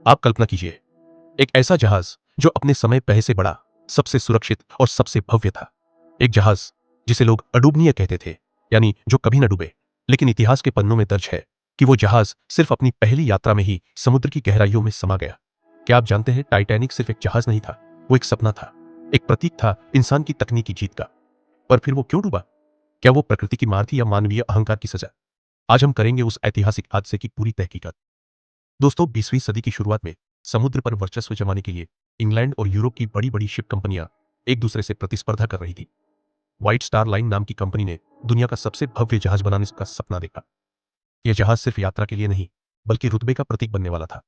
आप कल्पना कीजिए, एक ऐसा जहाज जो अपने समय पहले से बड़ा, सबसे सुरक्षित और सबसे भव्य था। एक जहाज जिसे लोग अडूबनीय कहते थे, यानी जो कभी न डूबे। लेकिन इतिहास के पन्नों में दर्ज है कि वो जहाज सिर्फ अपनी पहली यात्रा में ही समुद्र की गहराइयों में समा गया। क्या आप जानते हैं, टाइटैनिक सिर्फ एक जहाज नहीं था, वो एक सपना था, एक प्रतीक था इंसान की तकनीकी जीत का। पर फिर वो क्यों डूबा? क्या वो प्रकृति की मार थी या मानवीय अहंकार की सजा? आज हम करेंगे उस ऐतिहासिक हादसे की पूरी तहकीकात। दोस्तों, 20वीं सदी की शुरुआत में समुद्र पर वर्चस्व जमाने के लिए इंग्लैंड और यूरोप की बड़ी बड़ी शिप कंपनियां एक दूसरे से प्रतिस्पर्धा कर रही थी। व्हाइट स्टार लाइन नाम की कंपनी ने दुनिया का सबसे भव्य जहाज बनाने का सपना देखा। यह जहाज सिर्फ यात्रा के लिए नहीं, बल्कि रुतबे का प्रतीक बनने वाला था।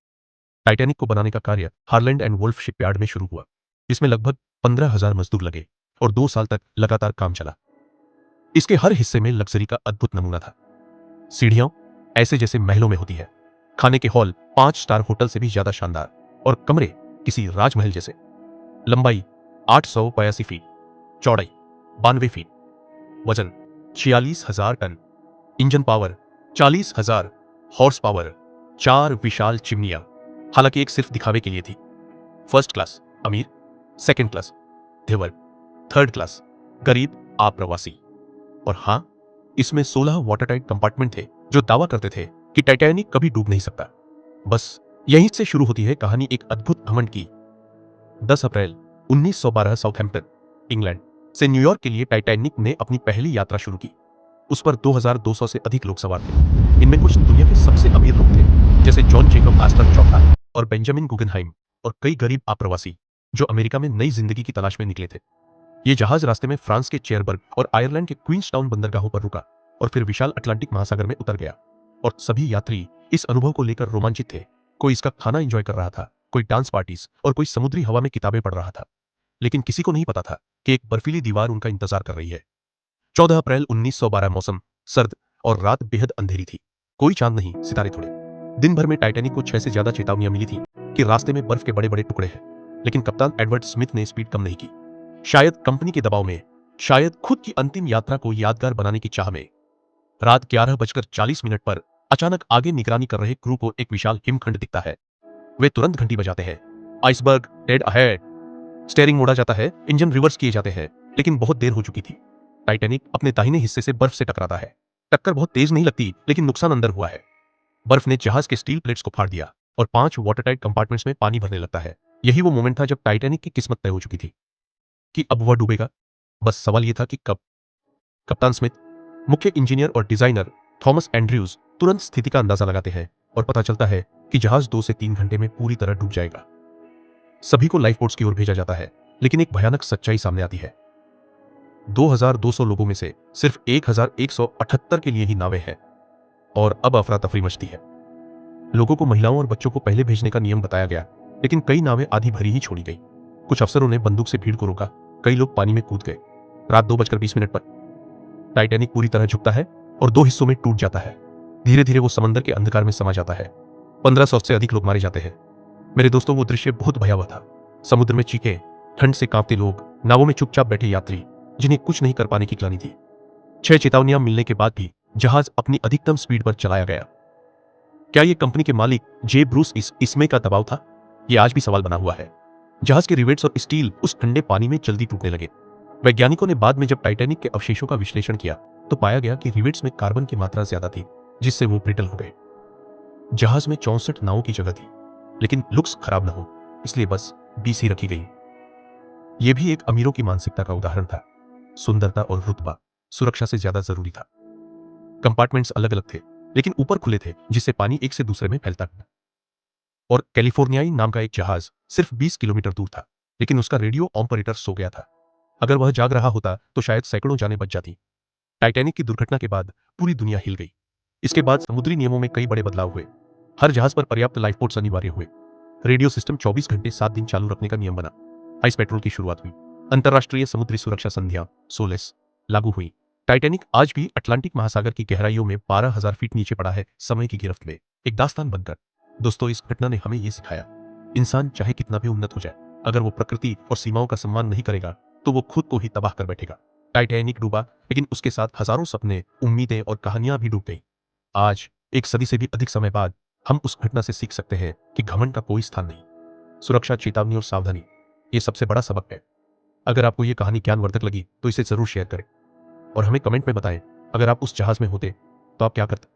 टाइटैनिक को बनाने का कार्य हार्लैंड एंड वुल्फ शिपयार्ड में शुरू हुआ, जिसमें लगभग 15,000 मजदूर लगे और 2 साल तक लगातार काम चला। इसके हर हिस्से में लग्जरी का अद्भुत नमूना था। सीढ़ियां ऐसे जैसे महलों में होती है, खाने के हॉल 5 स्टार होटल से भी ज्यादा शानदार, और कमरे किसी राजमहल जैसे। लंबाई 882 फीट, चौड़ाई 92 फीट, वजन 46,000 ton, engine power 40,000 horse power, 4 विशाल चिमनियां। हालांकि एक सिर्फ दिखावे के लिए थी। फर्स्ट क्लास अमीर, सेकंड क्लास धेवर, थर्ड क्लास गरीब आप्रवासी। और हां, इसमें 16 वाटरटाइट कंपार्टमेंट थे जो दावा करते थे कि टाइटैनिक कभी डूब नहीं सकता। बस यहीं से शुरू होती है कहानी एक अद्भुत घमंड की। 10 अप्रैल 1912 साउथहैम्पटन, इंग्लैंड से न्यूयॉर्क के लिए टाइटैनिक ने अपनी पहली यात्रा शुरू की। उस पर 2200 से अधिक लोग सवार थे। इनमें कुछ दुनिया के सबसे अमीर लोग थे, जैसे जॉन जेकब आस्टर चौथा और बेंजामिन गुगनहाइम, और कई गरीब आप्रवासी जो अमेरिका में नई जिंदगी की तलाश में निकले थे। ये जहाज रास्ते में फ्रांस के चेरबर्ग और आयरलैंड के क्वींसटाउन बंदरगाहों पर रुका और फिर विशाल अटलांटिक महासागर में उतर गया। और सभी यात्री इस अनुभव को लेकर रोमांचित थे। कोई इसका खाना एंजॉय कर रहा था, कोई डांस पार्टीज, और कोई समुद्री हवा में किताबें पढ़ रहा था। लेकिन किसी को नहीं पता था कि एक बर्फीली दीवार उनका इंतजार कर रही है। 14 अप्रैल 1912, मौसम सर्द और रात बेहद अंधेरी थी। कोई चांद नहीं, सितारे थोड़े। दिन भर में टाइटैनिक को 6 से ज्यादा चेतावनियां मिली थी कि रास्ते में बर्फ के बड़े बड़े टुकड़े हैं, लेकिन कप्तान एडवर्ड स्मिथ ने स्पीड कम नहीं की। शायद कंपनी के दबाव में, शायद खुद की अंतिम यात्रा को यादगार बनाने की चाह में। रात 11:40 पर अचानक आगे निगरानी कर रहे क्रू को एक विशाल हिमखंड दिखता है। वे तुरंत घंटी बजाते हैं। Iceberg dead ahead. स्टीयरिंग मोड़ा जाता है, इंजन रिवर्स किए जाते हैं, लेकिन बहुत देर हो चुकी थी। टाइटैनिक अपने दाहिने हिस्से से बर्फ से टकराता है। टक्कर बहुत तेज नहीं लगती, लेकिन नुकसान अंदर हुआ है। बर्फ ने जहाज के स्टील प्लेट्स को फाड़ दिया और 5 वाटरटाइट कंपार्टमेंट्स में पानी भरने लगता है। यही वो मोमेंट था जब टाइटैनिक की किस्मत तय हो चुकी थी कि अब वह डूबेगा। बस सवाल यह था कि कब। कप्तान स्मिथ, मुख्य इंजीनियर और डिजाइनर थॉमस एंड्रयूज तुरंत स्थिति का अंदाजा लगाते हैं और पता चलता है कि जहाज 2 से 3 घंटे में पूरी तरह डूब जाएगा। सभी को लाइफ बोट्स की ओर भेजा जाता है, लेकिन एक भयानक सच्चाई सामने आती है। 2200 लोगों में से सिर्फ 1178 के लिए ही नावें हैं, और अब अफरा तफरी मचती है। लोगों को, महिलाओं और बच्चों को पहले भेजने का नियम बताया गया, लेकिन कई नावें आधी भरी ही छोड़ी गई। कुछ अफसरों ने बंदूक से भीड़ को रोका, कई लोग पानी में कूद गए। रात 2:20 पर टाइटैनिक पूरी तरह झुकता है और 2 हिस्सों में टूट जाता है। धीरे धीरे वो समंदर के अंधकार में समा जाता है। 1500 से अधिक लोग मारे जाते हैं। मेरे दोस्तों, वो दृश्य बहुत भयावह था। समुद्र में चीखे, ठंड से कांपते लोग, नावों में चुपचाप बैठे यात्री जिन्हें कुछ नहीं कर पाने की ग्लानि थी। 6 चेतावनियां मिलने के बाद भी जहाज अपनी अधिकतम स्पीड पर चलाया गया। क्या ये कंपनी के मालिक जे ब्रूस इसमे का दबाव था? ये आज भी सवाल बना हुआ है। जहाज के रिवेट्स और स्टील उस ठंडे पानी में जल्दी टूटने लगे। वैज्ञानिकों ने बाद में जब टाइटैनिक के अवशेषों का विश्लेषण किया तो पाया गया कि रिवेट्स में कार्बन की मात्रा ज्यादा थी, जिससे वो ब्रिटल हो गए। जहाज में 64 नावों की जगह थी, लेकिन लुक्स खराब न हो इसलिए बस 20 ही रखी गई। यह भी एक अमीरों की मानसिकता का उदाहरण था। सुंदरता और रुतबा सुरक्षा से ज्यादा जरूरी था। कंपार्टमेंट्स अलग अलग थे, लेकिन ऊपर खुले थे, जिससे पानी एक से दूसरे में फैलता था। और कैलिफोर्नियाई नाम का एक जहाज सिर्फ 20 किलोमीटर दूर था, लेकिन उसका रेडियो ऑपरेटर सो गया था। अगर वह जाग रहा होता तो शायद सैकड़ों जानें बच जाती। टाइटैनिक की दुर्घटना के बाद पूरी दुनिया हिल गई। इसके बाद समुद्री नियमों में कई बड़े बदलाव हुए। हर जहाज पर पर्याप्त लाइफ बोट्स अनिवार्य हुए। रेडियो सिस्टम 24 घंटे 7 दिन चालू रखने का नियम बना। आइस पेट्रोल की शुरुआत हुई। अंतर्राष्ट्रीय समुद्री सुरक्षा संध्या सोलेस लागू हुई। टाइटैनिक आज भी अटलांटिक महासागर की गहराइयों में 12,000 फीट नीचे पड़ा है, समय की गिरफ्त में, एक दास्तान बनकर। दोस्तों, इस घटना ने हमें यह सिखाया, इंसान चाहे कितना भी उन्नत हो जाए, अगर वो प्रकृति और सीमाओं का सम्मान नहीं करेगा तो वो खुद को ही तबाह कर बैठेगा। टाइटैनिक डूबा, लेकिन उसके साथ हजारों सपने, उम्मीदें और कहानियां भी डूब गई। आज, एक सदी से भी अधिक समय बाद, हम उस घटना से सीख सकते हैं कि घमंड का कोई स्थान नहीं। सुरक्षा, चेतावनी और सावधानी, ये सबसे बड़ा सबक है। अगर आपको ये कहानी ज्ञानवर्धक लगी तो इसे जरूर शेयर करें और हमें कमेंट में बताएं, अगर आप उस जहाज में होते तो आप क्या करते।